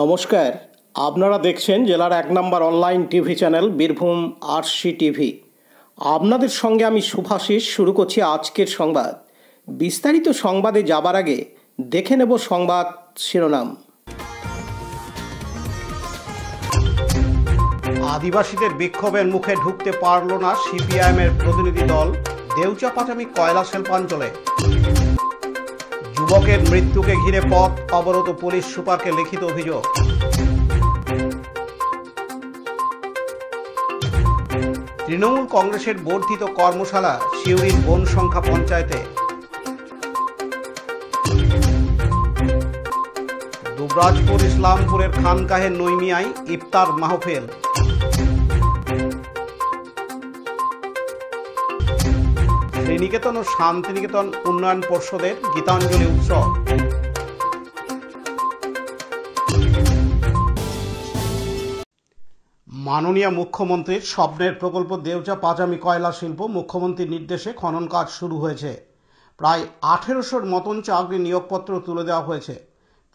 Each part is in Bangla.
নমস্কার, আপনারা দেখছেন জেলার ১ number online TV channel Birbhum RC TV. আপনাদের সঙ্গে আমি শুভাশিস। শুরু করছি আজকের সংবাদ। বিস্তারিত সংবাদে যাবার আগে দেখে নেব সংবাদ শিরোনাম। আদিবাসীদের বিক্ষোভের মুখে ঢুকতে পারল না সিপিআইএমের প্রতিনিধি দল দেউচাপাচামি কয়লা শিল্পাঞ্চলে। যুবকের মৃত্যুকে ঘিরে পথ অবরোধ, পুলিশ সুপারকে লিখিত অভিযোগ। তৃণমূল কংগ্রেসের বর্ধিত কর্মশালা সিউড়ির বন সংখ্যা পঞ্চায়েতে। দুবরাজপুর ইসলামপুরের খানকাহের নৈমিয়ায় ইফতার মাহফিল। শ্রীনিকেতন ও শান্তিনিকেতন উন্নয়ন পর্ষদের গীতাঞ্জলি উৎসব। মাননীয় মুখ্যমন্ত্রীর স্বপ্নের প্রকল্প দেউচাপাচামি কয়লা শিল্প মুখ্যমন্ত্রীর নির্দেশে খনন কাজ শুরু হয়েছে। প্রায় ১৮০০-র মতন চাকরি নিয়োগপত্র তুলে দেওয়া হয়েছে।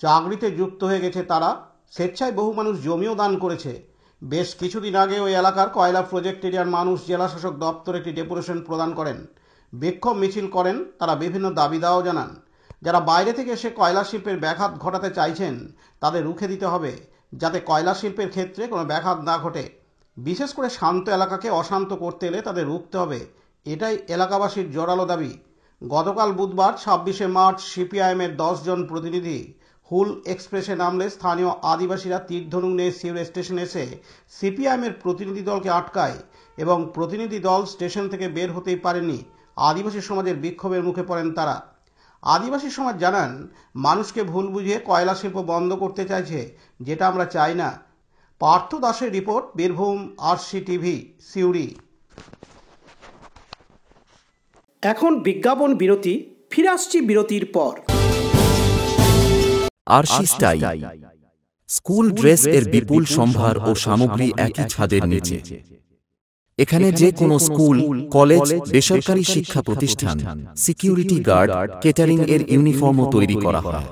চাকরিতে যুক্ত হয়ে গেছে তারা। স্বেচ্ছায় বহু মানুষ জমিও দান করেছে। বেশ কিছুদিন আগে ওই এলাকার কয়লা প্রজেক্ট এরিয়ার মানুষ জেলাশাসক দপ্তরে একটি ডেপুটেশন প্রদান করেন, বিক্ষোভ মিছিল করেন। তারা বিভিন্ন দাবি দাওয়া জানান। যারা বাইরে থেকে এসে কয়লা শিল্পের ব্যাঘাত ঘটাতে চাইছেন তাদের রুখে দিতে হবে, যাতে কয়লা শিল্পের ক্ষেত্রে কোনো ব্যাঘাত না ঘটে। বিশেষ করে শান্ত এলাকাকে অশান্ত করতে এলে তাদের রুখতে হবে, এটাই এলাকাবাসীর জোরালো দাবি। গতকাল বুধবার ২৬শে মার্চ সিপিআইএমের ১০ জন প্রতিনিধি হুল এক্সপ্রেসে নামলে স্থানীয় আদিবাসীরা তীরধনুক নিয়ে সিউড়ি স্টেশনে এসে সিপিআইএমের প্রতিনিধি দলকে আটকায় এবং প্রতিনিধি দল স্টেশন থেকে বের হতেই পারেনি। আদিবাসী সমাজের বিক্ষোভের মুখে পড়েন তারা। আদিবাসী সমাজ জানান, মানুষকে ভুল বুঝিয়ে কয়লা শিল্প বন্ধ করতে চাইছে, যেটা আমরা চাই না। পার্থ দাসের report, Birbhum RC TV, Suri. এখন বিজ্ঞাপন বিরতি, ফিরে আসছি বিরতির পর। আরসি স্টাইল স্কুল ড্রেস এর বিপুল সম্ভার ও সামগ্রী একই ছাদের নিচে। এখানে যে কোনো স্কুল, কলেজ, বেসরকারি শিক্ষা প্রতিষ্ঠান, সিকিউরিটি গার্ড, কেটারিং এর ইউনিফর্মও তৈরি করা হয়।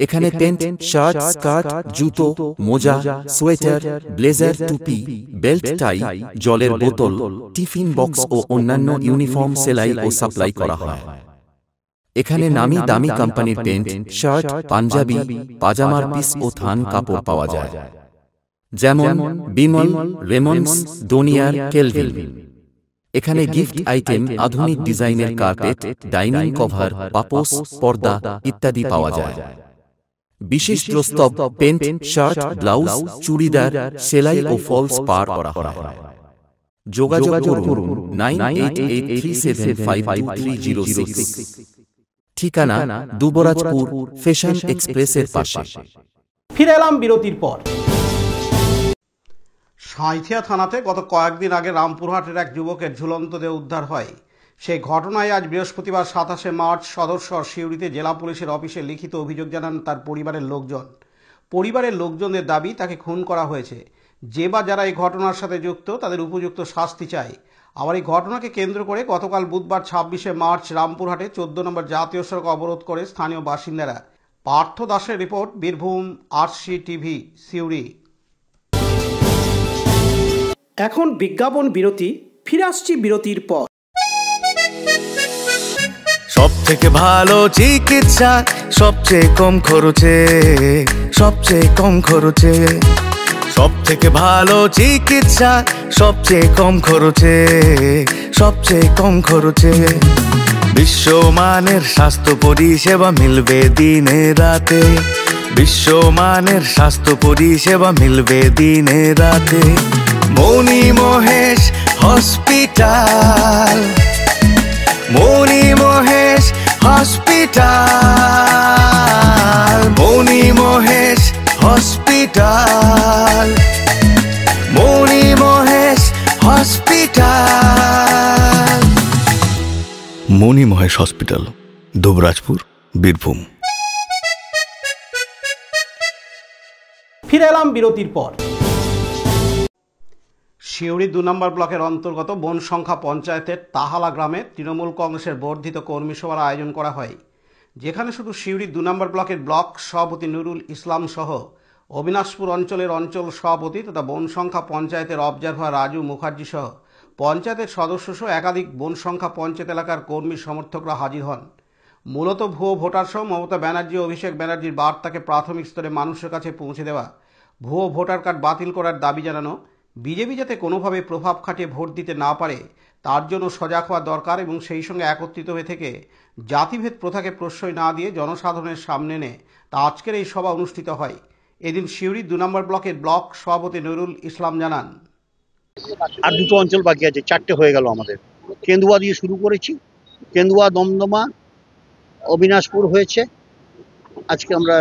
এখানে প্যান্ট, শার্ট, স্কার্ট, জুতো, মোজা, সোয়েটার, ব্লেজার, টুপি, বেল্ট, টাই, জলের বোতল, টিফিন বক্স ও অন্যান্য ইউনিফর্ম সেলাই ও সাপ্লাই করা হয়। এখানে নামি দামি কোম্পানির প্যান্ট, শার্ট, পাঞ্জাবি, পাজামার পিস ও থান কাপড় পাওয়া যায়, যেমন বিমল, রেমন্ডস, ডোনিয়ার, কেলভিন। এখানে গিফট আইটেম, আধুনিক ডিজাইনের কার্পেট, ডাইনিং কভার, পাপোশ, পর্দা ইত্যাদি পাওয়া যায়। বিশেষ প্রস্তাব, প্যান্ট, শার্ট, ব্লাউজ, চুড়িদার, সেলাই ও ফলস পার করা হয়। যোগাযোগ করুন 9883752306। ঠিকানা দুবরাজপুর ফ্যাশন এক্সপ্রেসের পাশে। ফিরে এলাম বিরতির পর। সাঁইথিয়া থানাতে গত কয়েকদিন আগে রামপুরহাটের এক যুবকের ঝুলন্ত দেহ উদ্ধার হয়। সেই ঘটনায় আজ বৃহস্পতিবার ২৭শে মার্চ সদরশহর সিউড়িতে জেলা পুলিশের অফিসে লিখিত অভিযোগ জানান তার পরিবারের লোকজন। পরিবারের লোকজনের দাবি তাকে খুন করা হয়েছে। যে বা যারা এই ঘটনার সাথে যুক্ত তাদের উপযুক্ত শাস্তি চাই। আবার এই ঘটনাকে কেন্দ্র করে গতকাল বুধবার ২৬শে মার্চ রামপুরহাটে ১৪ নম্বর জাতীয় সড়ক অবরোধ করে স্থানীয় বাসিন্দারা। পার্থ দাসের report, Birbhum RC TV, Suri. এখন বিজ্ঞাপন বিরতি, ফিরে আসছি বিরতির পর। সব থেকে ভালো চিকিৎসা সবচেয়ে কম খরচে, সবচেয়ে কম খরচে। সব থেকে ভালো চিকিৎসা সবচেয়ে কম খরচে, সবচেয়ে কম খরচে। বিশ্বমানের স্বাস্থ্য পরিষেবা মিলবে দিনে রাতে, বিশ্বমানের স্বাস্থ্য পরিষেবা মিলবে দিনে রাতে। মণি মহেশ হসপিটাল, মণি মহেশ হসপিটাল, মণি মহেশ হসপিটাল, মণি মহেশ হসপিটাল। মণি মহেশ হসপিটাল, দুবরাজপুর, বীরভূম। ফিরে এলাম বিরতির পর। সিউড়ি ২ নম্বর ব্লকের অন্তর্গত বন সংখ্যা পঞ্চায়েতের তাহালা গ্রামে তৃণমূল কংগ্রেসের বর্ধিত কর্মী সভার আয়োজন করা হয়, যেখানে শুধু সিউড়ি ২ নম্বর ব্লকের ব্লক সভাপতি নুরুল ইসলাম সহ অবিনাশপুর অঞ্চলের অঞ্চল সভাপতি তথা বন সংখ্যা পঞ্চায়েতের অবজারভার রাজু মুখার্জি সহ পঞ্চায়েতের সদস্য সহ একাধিক বন সংখ্যা পঞ্চায়েত এলাকার কর্মী সমর্থকরা হাজির হন। মূলত ভুয়ো ভোটার সহ মমতা ব্যানার্জি ও অভিষেক ব্যানার্জির বার্তাকে প্রাথমিক স্তরে মানুষের কাছে পৌঁছে দেওয়া, ভুয়ো ভোটার কার্ড বাতিল করার দাবি জানানো, বিজেপি যাতে কোনোভাবে প্রভাব খাটিয়ে ভোট দিতে না পারে তার জন্য সজাগ হওয়া দরকার এবং সেই সঙ্গে একত্রিত হয়ে থেকে জাতিভেদ প্রথাকে প্রশ্রয় না দিয়ে জনসাধারণের সামনে এনে তা আজকের এই সভা অনুষ্ঠিত হয়। এদিন সিউড়ি 2 নম্বর ব্লকের ব্লক সভাপতি নুরুল ইসলাম জানান, আর দুটো অঞ্চল বাকি আছে, 4টে হয়ে গেল আমাদের। কেন্দুয়া দিয়ে শুরু করেছি, কেন্দুয়া, দমদমা, অবিনাশপুর হয়েছে, আজকে আমরা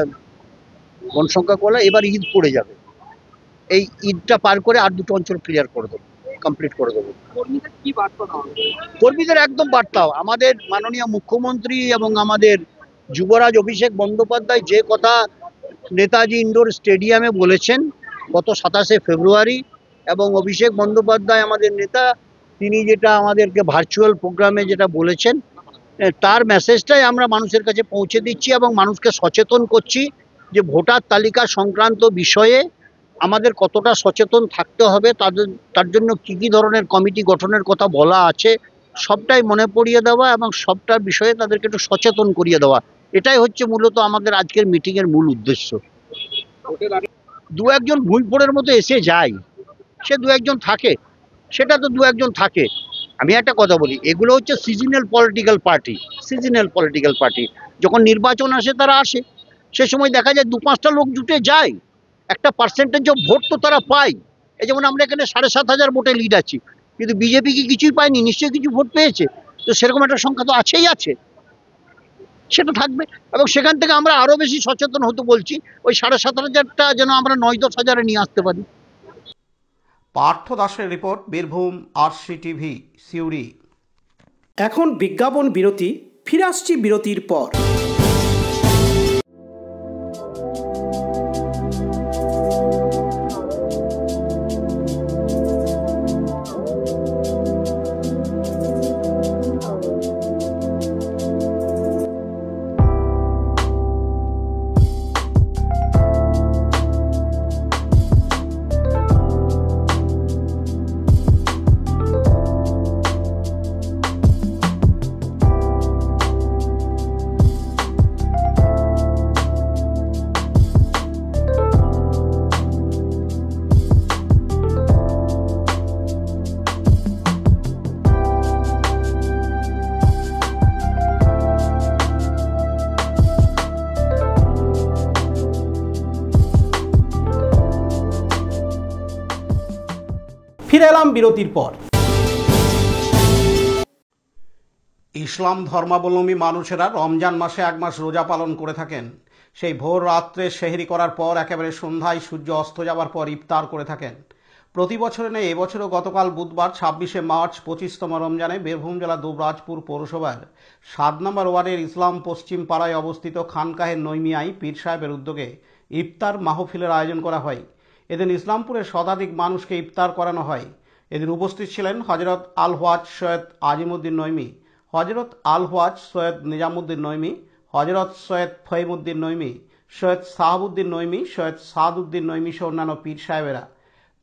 বনসংখ্যা করলাম। এবার ঈদ পড়ে যাবে, এই ঈদটা পার করে আর দুটো অঞ্চল ক্লিয়ার করে দেবো, কমপ্লিট করে দেবো। কর্মীদের একদম বার্তা, আমাদের মাননীয় মুখ্যমন্ত্রী এবং আমাদের যুবরাজ অভিষেক বন্দ্যোপাধ্যায় যে কথা নেতাজি ইন্ডোর স্টেডিয়ামে বলেছেন গত 27শে ফেব্রুয়ারি, এবং অভিষেক বন্দ্যোপাধ্যায় আমাদের নেতা, তিনি যেটা আমাদেরকে ভার্চুয়াল প্রোগ্রামে যেটা বলেছেন, তার মেসেজটাই আমরা মানুষের কাছে পৌঁছে দিচ্ছি এবং মানুষকে সচেতন করছি যে ভোটার তালিকা সংক্রান্ত বিষয়ে আমাদের কতটা সচেতন থাকতে হবে, তার জন্য কী কী ধরনের কমিটি গঠনের কথা বলা আছে সবটাই মনে পড়িয়ে দেওয়া এবং সবটার বিষয়ে তাদেরকে একটু সচেতন করিয়ে দেওয়া, এটাই হচ্ছে মূলত আমাদের আজকের মিটিংয়ের মূল উদ্দেশ্য। দু একজন ভুলপোড়ের মতো এসে যায়, সে দু একজন থাকে, সেটা তো দু একজন থাকে। আমি একটা কথা বলি, এগুলো হচ্ছে সিজনাল পলিটিক্যাল পার্টি। যখন নির্বাচন আসে তারা আসে, সে সময় দেখা যায় 2-5টা লোক জুটে যায়, একটা পার্সেন্টেজ অফ ভোট তো তারা পায়। এই যেমন আমরা এখানে 7,500 ভোটে লিড আছি, কিন্তু বিজেপি কি কিছুই পায়নি? নিশ্চয়ই কিছু ভোট পেয়েছে, তো সেরকম একটা সংখ্যা তো আছেই আছে, সেটা থাকবে। এবং সেখান থেকে আমরা আরো বেশি সচেতন হতে বলছি, ওই 7,500টা যেন আমরা 9-10,000-এ নিয়ে আসতে পারি। পার্থ দাসের report, Birbhum RC TV, Suri. এখন বিজ্ঞাপন বিরতি, ফিরে আসছি বিরতির পর। ফিরে এলাম বিরতির পর। ইসলাম ধর্মাবলম্বী মানুষেরা রমজান মাসে 1 মাস রোজা পালন করে থাকেন। সেই ভোর রাত্রে সেহরি করার পর একেবারে সন্ধ্যায় সূর্য অস্ত যাওয়ার পর ইফতার করে থাকেন। প্রতি বছরে নেই, এবছরও গতকাল বুধবার 26শে মার্চ 25তম রমজানে বীরভূম জেলা দুবরাজপুর পৌরসভার 7 নম্বর ওয়ার্ডের ইসলাম পশ্চিম পাড়ায় অবস্থিত খানকাহে নৈমিয়ায় পীর সাহেবের উদ্যোগে ইফতার মাহফিলের আয়োজন করা হয়। এদিন ইসলামপুরের শতাধিক মানুষকে ইফতার করানো হয়। এদিন উপস্থিত ছিলেন হজরত আল ওয়াজ সৈয়দ আজিমউদ্দিন নৈমি, হজরত আল ওয়াজ সৈয়দ নিজামুদ্দিন নৈমি, হজরত সৈয়দ ফহিমউদ্দিন নৈমি, সৈয়দ সাহাবউদ্দিন নৈমি, সৈয়দ সাদউদ্দিন নৈমি সহ অন্যান্য পীর সাহেবেরা।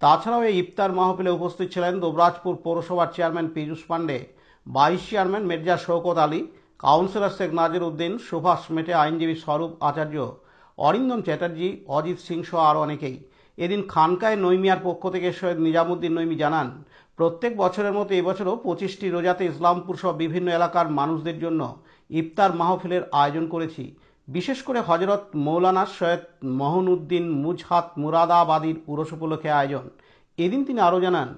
তাছাড়াও এই ইফতার মাহফিলে উপস্থিত ছিলেন দুবরাজপুর পৌরসভার chairman Piyush Pandey, vice chairman Mirza Shaukat Ali, councillor Sheikh Nazir Uddin, Subhash Mete, আইনজীবী স্বরূপ আচার্য, অরিন্দম চ্যাটার্জি, অজিত সিং সহ আরও অনেকেই। এদিন খানকায় নৈমিয়ার পক্ষ থেকে সৈয়দ নিজামুদ্দিন নৈমি জানান, প্রত্যেক বছরের মতো এবছরও 25টি রোজাতে ইসলামপুর সহ বিভিন্ন এলাকার মানুষদের জন্য ইফতার মাহফিলের আয়োজন করেছি। বিশেষ করে হজরত মৌলানা সৈয়দ মহনুদ্দিন মুজহাত মুরাদাবাদীর উরস উপলক্ষে আয়োজন। এদিন তিনি আরও জানান,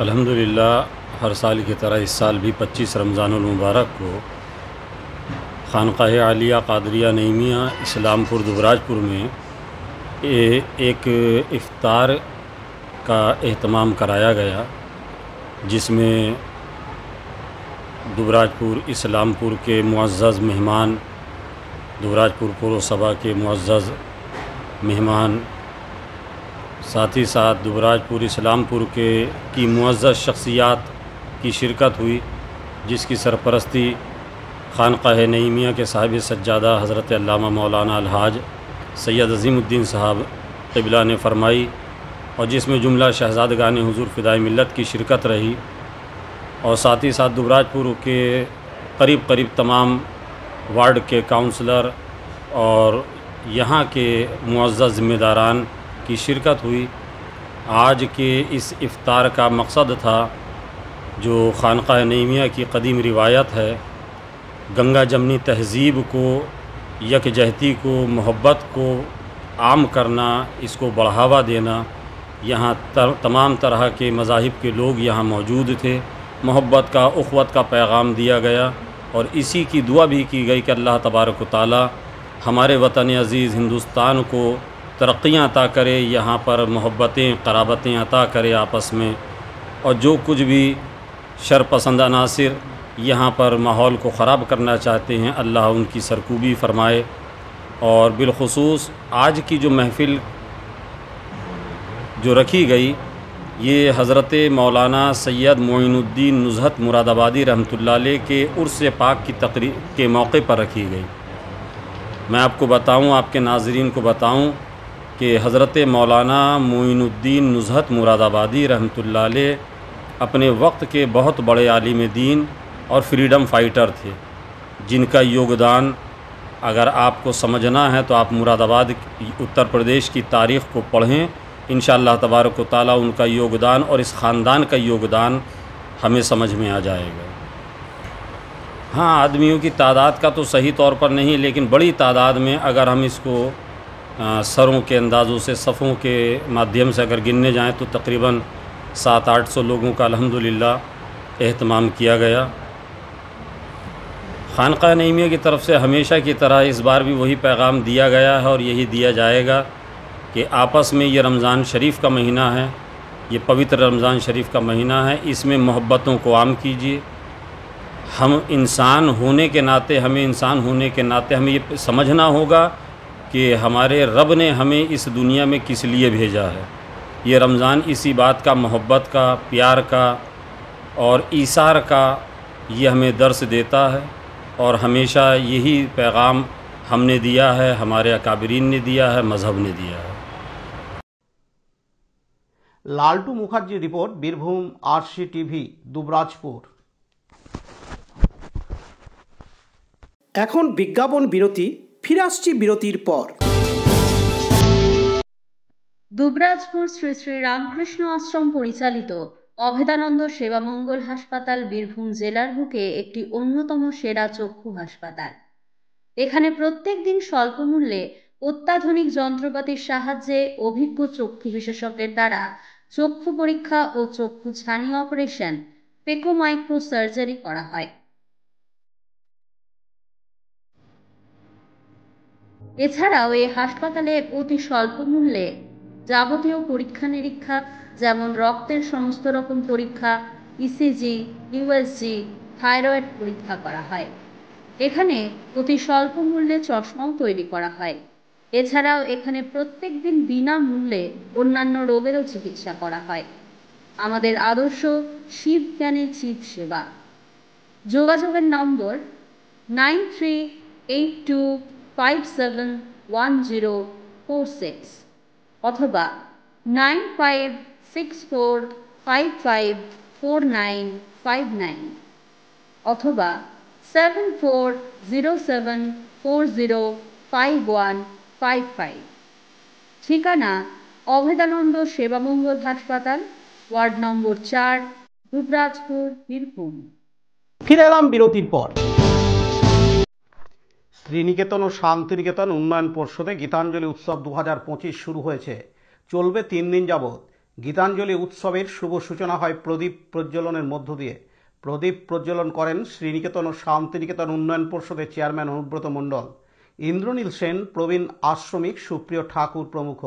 अल्हम्दुलिल्लाह हर साल की तरह इस साल भी 25 रमज़ानुल मुबारक को खानकाह आलिया कादरिया नईमिया इस्लामपुर दुबराजपुर में एक इफ्तार का एहतमाम कराया गया, जिसमें दुबराजपुर इस्लामपुर के मुअज़्ज़ज़ मेहमान, दुबराजपुर पौरसभा के मुअज़्ज़ज़ मेहमान, साथ ही साथ दुबराजपुर इस्लामपुर की मुअज़्ज़ज़ शख्सियात की शिरकत हुई, जिसकी सरपरस्ती खानकाह नईमिया के साहिब सज्जादा हज़रत अल्लामा मौलाना अलहाज सैयद अज़ीमुद्दीन साहब क़िबला ने फरमाई और जिसमें जुमला शहज़ादगान हुज़ूर फ़िदाई मिल्लत की शिरकत रही और साथ ही साथ दुबराजपुर के करीब करीब तमाम वार्ड के काउंसलर और यहाँ के मुअज़्ज़ज़ ज़िम्मेदारान की शिरकत हुई। आज के इस इफ्तार का मकसद था जो खानक़ाह नईमिया की कदीम रिवायत है, गंगा जमनी तहज़ीब को, यकजहती को, मोहब्बत को आम करना, इसको बढ़ावा देना। यहाँ तमाम तरह के मज़ाहिब के लोग यहाँ मौजूद थे। मोहब्बत का, उख़्वत का पैगाम दिया गया और इसी की दुआ भी की गई कि अल्लाह तबारक व तआला हमारे वतन अज़ीज़ हिंदुस्तान को तरक्कियाँ अता करे, यहाँ पर मोहब्बतें, क़राबतें अता करे आपस में, और जो कुछ भी शरपसंद अनासिर यहाँ पर माहौल को ख़राब करना चाहते हैं, अल्लाह उनकी सरकूबी फ़रमाए। और बिलख़ुसूस आज की जो महफ़िल जो रखी गई, ये हज़रत मौलाना सैयद मोइनुद्दीन नुज़हत मुरादाबादी रहमतुल्लाह अलैह के उर्स पाक की तकरीब के मौके पर रखी गई। मैं आपको बताऊं, आपके नाज़रीन को बताऊं कि हज़रत मौलाना मोइनुद्दीन नुज़हत मुरादाबादी रहमतुल्लाह अलैह अपने वक्त के बहुत बड़े आलिम दीन और फ्रीडम फ़ाइटर थे, जिनका योगदान अगर आपको समझना है तो आप मुरादाबाद उत्तर प्रदेश की तारीख़ को पढ़ें। इंशाअल्लाह तबारक व तआला उनका योगदान और इस ख़ानदान का योगदान हमें समझ में आ जाएगा। हाँ, आदमियों की तादाद का तो सही तौर पर नहीं, लेकिन बड़ी तादाद में अगर हम इसको सरों के अंदाज़ों से, सफ़ों के माध्यम से अगर गिनने जाएं तो तकरीबन 700-800 लोगों का अल्हम्दुलिल्लाह एहतमाम किया गया। खानक़ाह नईमिया की तरफ से हमेशा की तरह इस बार भी वही पैगाम दिया गया है और यही दिया जाएगा कि आपस में ये रमज़ान शरीफ का महीना है, ये पवित्र रमज़ान शरीफ का महीना है, इसमें मोहब्बतों को आम कीजिए। हम इंसान होने के नाते, हमें ये समझना होगा कि हमारे रब ने हमें इस दुनिया में किस लिए भेजा है। ये रमज़ान इसी बात का, मोहब्बत का, प्यार का और ईसार का ये हमें दर्स देता है और हमेशा यही पैगाम हमने दिया है, हमारे अकाबरीन ने दिया है, मज़हब ने दिया है। Laltu Mukherjee report, Birbhum RC TV, Dubrajpur. এখন বিজ্ঞাপন বিরতি, ফিরে আসছি বিরতির পর। দুবরাজপুর শ্রী শ্রী রামকৃষ্ণ আশ্রম পরিচালিত অভেদানন্দ সেবা মঙ্গল হাসপাতাল বীরভূম জেলার বুকে একটি অন্যতম সেরা চক্ষু হাসপাতাল। এখানে প্রত্যেক দিন স্বল্প মূল্যে অত্যাধুনিক যন্ত্রপাতির সাহায্যে অভিজ্ঞ চক্ষু বিশেষজ্ঞের দ্বারা চক্ষু পরীক্ষা ও চক্ষু ছানি অপারেশন, পেকো মাইক্রো সার্জারি করা হয়। এছাড়াও এই হাসপাতালে অতি স্বল্প মূল্যে যাবতীয় পরীক্ষা নিরীক্ষা, যেমন রক্তের সমস্ত রকম পরীক্ষা, ইসিজি, ইউএসজি, থাইরয়েড পরীক্ষা করা হয়। এখানে অতি স্বল্প মূল্যে চশমাও তৈরি করা হয়। এছাড়াও এখানে প্রত্যেক দিন বিনামূল্যে অন্যান্য রোগেরও চিকিৎসা করা হয়। আমাদের আদর্শ শিব জ্ঞানে চিৎ সেবা। যোগাযোগের নম্বর 9382571046 অথবা 9564554959 অথবা 7407405155। ঠিকানা অভেদানন্দ সেবামঙ্গল হাসপাতাল, ওয়ার্ড নম্বর 4, দুবরাজপুর, বীরভূম। ফিরে এলাম বিরতির পর। শ্রীনিকেতন ও শান্তিনিকেতন উন্নয়ন পর্ষদে গীতাঞ্জলি উৎসব 2025 শুরু হয়েছে, চলবে 3 দিন যাবৎ। গীতাঞ্জলি উৎসবের শুভ সূচনা হয় প্রদীপ প্রজ্বলনের মধ্য দিয়ে। প্রদীপ প্রজ্বলন করেন শ্রীনিকেতন ও শান্তিনিকেতন উন্নয়ন পর্ষদের চেয়ারম্যান অনুব্রত মণ্ডল, ইন্দ্রনীল সেন, প্রবীণ আশ্রমিক, সুপ্রিয় ঠাকুর প্রমুখ।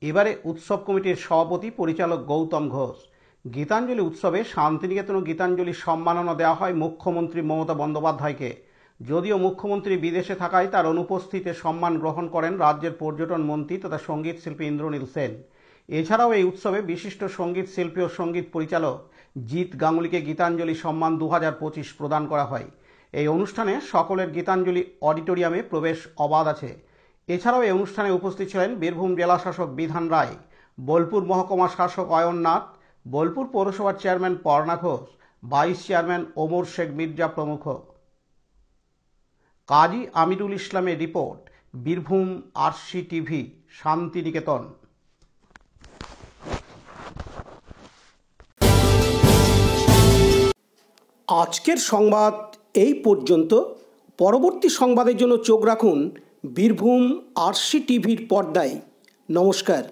এবারে উৎসব কমিটির সভাপতি পরিচালক গৌতম ঘোষ। গীতাঞ্জলি উৎসবে শান্তিনিকেতন ও গীতাঞ্জলি সম্মাননা দেওয়া হয় মুখ্যমন্ত্রী মমতা বন্দ্যোপাধ্যায়কে। যদিও মুখ্যমন্ত্রী বিদেশে থাকায় তার অনুপস্থিতিতে সম্মান গ্রহণ করেন রাজ্যের পর্যটন মন্ত্রী তথা সঙ্গীত শিল্পী ইন্দ্রনীল সেন। এছাড়াও এই উৎসবে বিশিষ্ট সঙ্গীত শিল্পী ও সঙ্গীত পরিচালক জিৎ গাঙ্গুলিকে গীতাঞ্জলি সম্মান 2025 প্রদান করা হয়। এই অনুষ্ঠানে সকলের গীতাঞ্জলি অডিটোরিয়ামে প্রবেশ অবাধ আছে। এছাড়াও এই অনুষ্ঠানে উপস্থিত ছিলেন বীরভূম জেলা শাসক বিধান রায়, বোলপুর মহকুমা শাসক অয়ন নাথ, বোলপুর পৌরসভার chairman Parna Ghosh, vice chairman Omar Sheikh Mirza প্রমুখ। কাজী আমিরুল ইসলামের report, Birbhum RC TV, Santiniketan. আজকের সংবাদ এই পর্যন্ত। পরবর্তী সংবাদের জন্য চোখ রাখুন বীরভূম আরসি টিভির পর্দায়। নমস্কার।